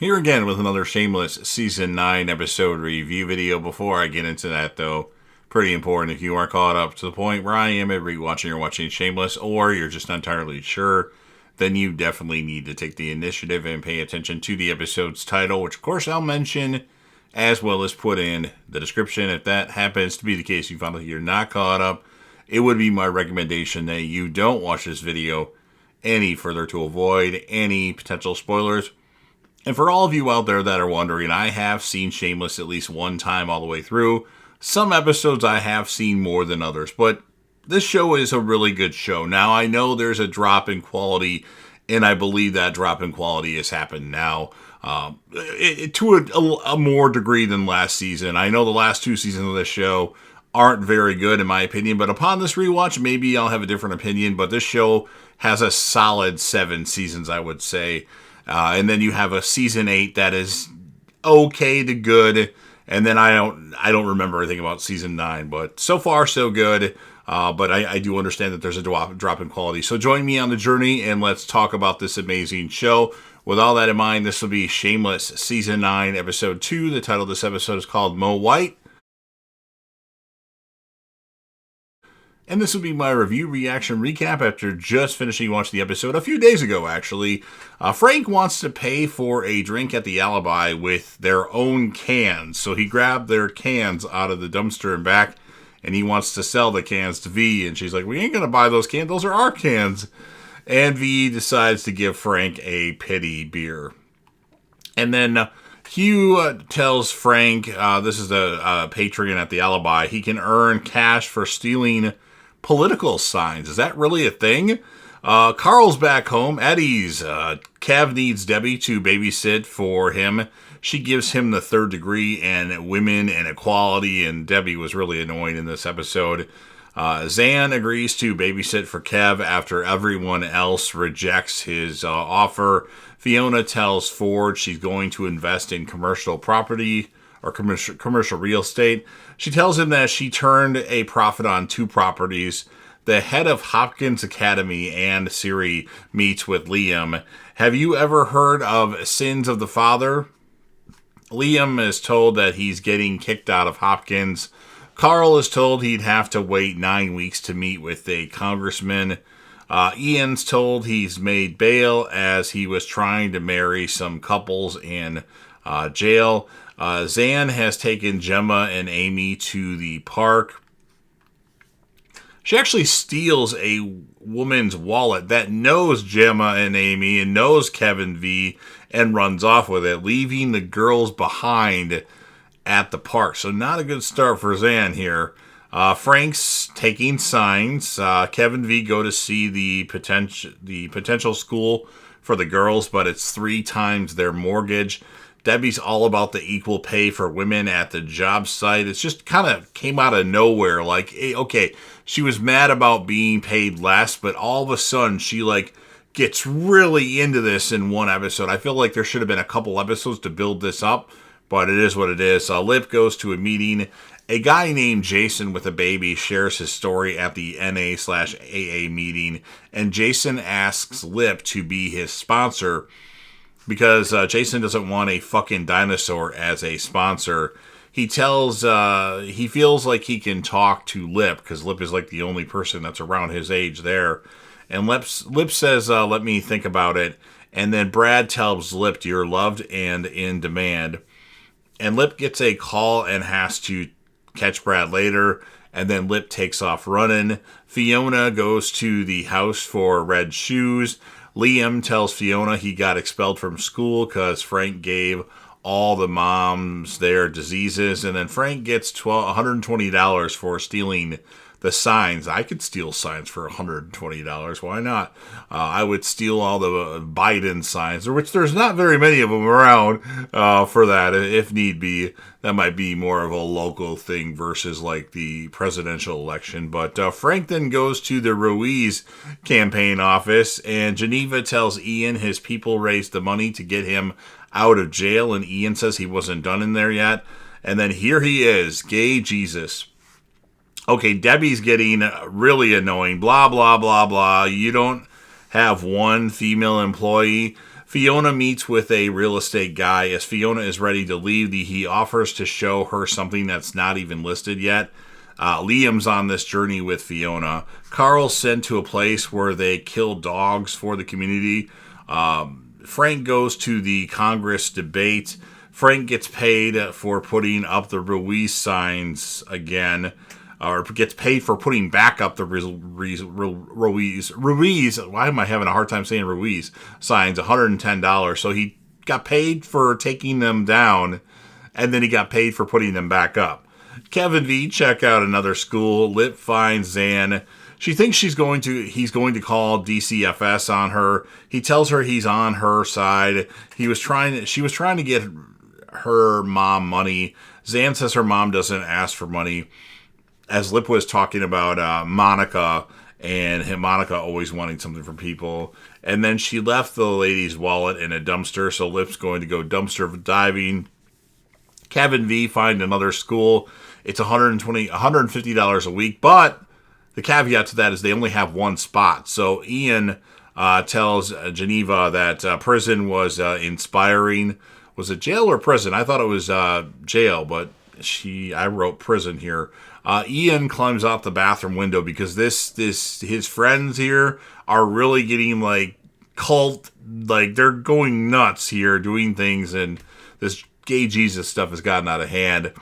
Here again with another Shameless Season 9 episode review video. Before I get into that, though, pretty important, if you are caught up to the point where I am at rewatching or watching Shameless, or you're just not entirely sure, then you definitely need to take the initiative and pay attention to the episode's title, which of course I'll mention, as well as put in the description. If that happens to be the case, you found that you're not caught up, it would be my recommendation that you don't watch this video any further to avoid any potential spoilers. And for all of you out there that are wondering, I have seen Shameless at least one time all the way through. Some episodes I have seen more than others, but this show is a really good show. Now, I know there's a drop in quality, and I believe that drop in quality has happened now to a more degree than last season. I know the last two seasons of this show aren't very good, in my opinion, but upon this rewatch, maybe I'll have a different opinion, but this show has a solid 7 seasons, I would say. And then you have a season 8 that is okay to good, and then I don't remember anything about season 9, but so far so good. But I do understand that there's a drop in quality. So join me on the journey and let's talk about this amazing show. With all that in mind, this will be Shameless Season 9, Episode 2. The title of this episode is called Mo White. And this will be my review, reaction, recap after just finishing watching the episode a few days ago, actually. Frank wants to pay for a drink at the Alibi with their own cans. So he grabbed their cans out of the dumpster and back, and he wants to sell the cans to V. And she's like, we ain't going to buy those cans. Those are our cans. And V decides to give Frank a pity beer. And then Hugh tells Frank, this is the patron at the Alibi, he can earn cash for stealing political signs. Is that really a thing? Carl's back home at ease. Kev needs Debbie to babysit for him. She gives him the 3rd degree in women and equality, and Debbie was really annoying in this episode. Zan agrees to babysit for Kev after everyone else rejects his offer. Fiona tells Ford she's going to invest in commercial property or commercial real estate. She tells him that she turned a profit on 2 properties. The head of Hopkins Academy and Siri meets with Liam. Have you ever heard of Sins of the Father? Liam is told that he's getting kicked out of Hopkins. Carl is told he'd have to wait 9 weeks to meet with a congressman. Ian's told he's made bail as he was trying to marry some couples in jail. Zan has taken Gemma and Amy to the park. She actually steals a woman's wallet that knows Gemma and Amy and knows Kevin V and runs off with it, leaving the girls behind at the park. So not a good start for Zan here. Frank's taking signs. Kevin V go to see the potential school for the girls, but it's 3 times their mortgage. Debbie's all about the equal pay for women at the job site. It's just kind of came out of nowhere. Like, okay, she was mad about being paid less, but all of a sudden she gets really into this in one episode. I feel like there should have been a couple episodes to build this up, but it is what it is. Lip goes to a meeting. A guy named Jason with a baby shares his story at the NA/AA meeting, and Jason asks Lip to be his sponsor because Jason doesn't want a fucking dinosaur as a sponsor. He tells, he feels like he can talk to Lip, because Lip is the only person that's around his age there. And Lip says, let me think about it. And then Brad tells Lip, you're loved and in demand. And Lip gets a call and has to catch Brad later. And then Lip takes off running. Fiona goes to the house for red shoes. Liam tells Fiona he got expelled from school because Frank gave all the moms their diseases. And then Frank gets $120 for stealing the signs. I could steal signs for $120. Why not? I would steal all the Biden signs, which there's not very many of them around for that, if need be. That might be more of a local thing versus the presidential election. But Frank then goes to the Ruiz campaign office, and Geneva tells Ian his people raised the money to get him out of jail, and Ian says he wasn't done in there yet. And then here he is, gay Jesus. Okay, Debbie's getting really annoying. Blah, blah, blah, blah. You don't have one female employee. Fiona meets with a real estate guy. As Fiona is ready to leave, he offers to show her something that's not even listed yet. Liam's on this journey with Fiona. Carl's sent to a place where they kill dogs for the community. Frank goes to the Congress debate. Frank gets paid for putting up the Ruiz signs again, or gets paid for putting back up the Ruiz. Why am I having a hard time saying Ruiz signs? $110. So he got paid for taking them down, and then he got paid for putting them back up. Kevin V check out another school. Lip finds Zan. She thinks he's going to call DCFS on her. He tells her he's on her side. She was trying to get her mom money. Zan says her mom doesn't ask for money. As Lip was talking about Monica and Monica always wanting something from people. And then she left the lady's wallet in a dumpster, so Lip's going to go dumpster diving. Kevin V find another school. It's $150 a week, but the caveat to that is they only have one spot. So Ian tells Geneva that prison was inspiring. Was it jail or prison? I thought it was jail, but I wrote prison here. Ian climbs out the bathroom window because his friends here are really getting like cult, like they're going nuts here doing things, and this gay Jesus stuff has gotten out of hand.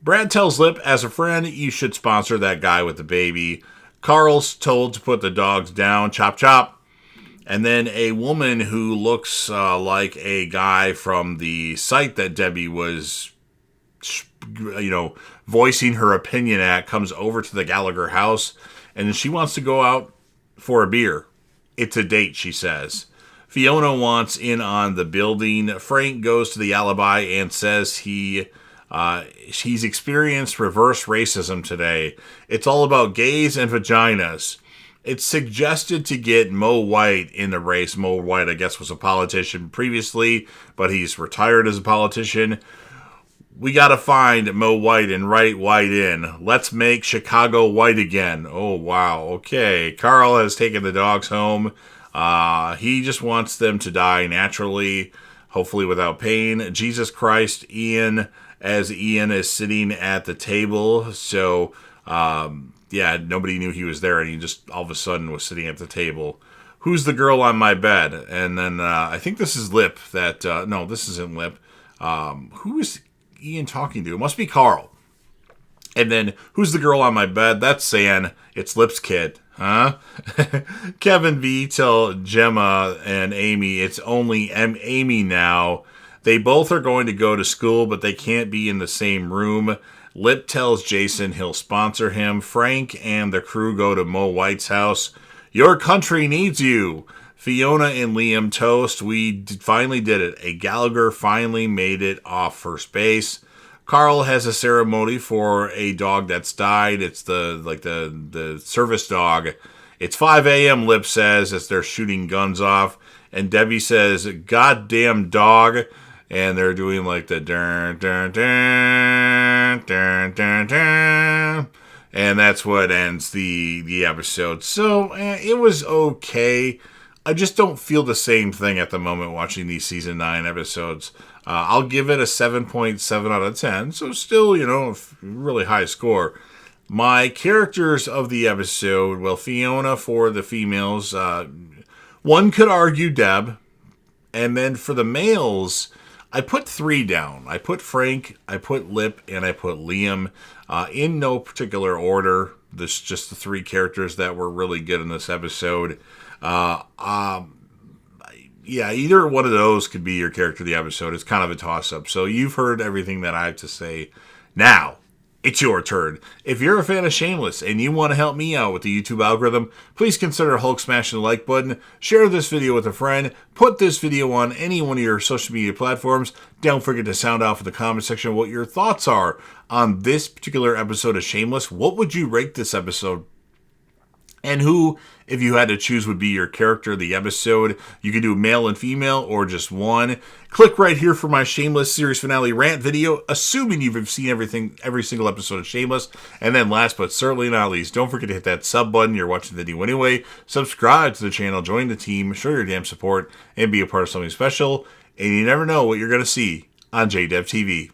Brad tells Lip, as a friend, you should sponsor that guy with the baby. Carl's told to put the dogs down, chop chop. And then a woman who looks like a guy from the site that Debbie was, voicing her opinion at, comes over to the Gallagher house, and she wants to go out for a beer. It's a date, she says. Fiona wants in on the building. Frank goes to the alibi and says he's experienced reverse racism today. It's all about gays and vaginas. It's suggested to get Mo White in the race. Mo White, I guess, was a politician previously, but he's retired as a politician. We got to find Mo White and write White in. Let's make Chicago white again. Oh, wow. Okay. Carl has taken the dogs home. He just wants them to die naturally, hopefully without pain. Jesus Christ, Ian, as Ian is sitting at the table. So, nobody knew he was there, and he just all of a sudden was sitting at the table. Who's the girl on my bed? And then I think this is Lip. No, this isn't Lip. Who is Ian talking to? It must be Carl. And then, who's the girl on my bed? That's San. It's Lip's kid. Huh? Kevin V tell Gemma and Amy it's only Amy now. They both are going to go to school, but they can't be in the same room. Lip tells Jason he'll sponsor him. Frank and the crew go to Mo White's house. Your country needs you. Fiona and Liam toast. We finally did it. A Gallagher finally made it off first base. Carl has a ceremony for a dog that's died. It's the service dog. It's 5 a.m., Lip says, as they're shooting guns off. And Debbie says, goddamn dog. And they're doing like the dun, dun, dun, dun, dun, dun. And that's what ends the episode. So it was okay. I just don't feel the same thing at the moment watching these season 9 episodes. I'll give it a 7.7 out of 10. So still, a really high score. My characters of the episode, well, Fiona for the females. One could argue Deb. And then for the males, I put 3 down. I put Frank, I put Lip, and I put Liam. In no particular order. There's just the 3 characters that were really good in this episode. Either one of those could be your character of the episode. It's kind of a toss-up. So you've heard everything that I have to say. Now, it's your turn. If you're a fan of Shameless and you want to help me out with the YouTube algorithm, please consider Hulk smashing the like button, share this video with a friend, put this video on any one of your social media platforms. Don't forget to sound off in the comment section what your thoughts are on this particular episode of Shameless. What would you rate this episode and who, if you had to choose, would be your character of the episode. You could do male and female or just one. Click right here for my Shameless series finale rant video, assuming you've seen every single episode of Shameless. And then last but certainly not least, don't forget to hit that sub button. You're watching the video anyway. Subscribe to the channel, join the team, show your damn support, and be a part of something special. And you never know what you're going to see on JDev TV.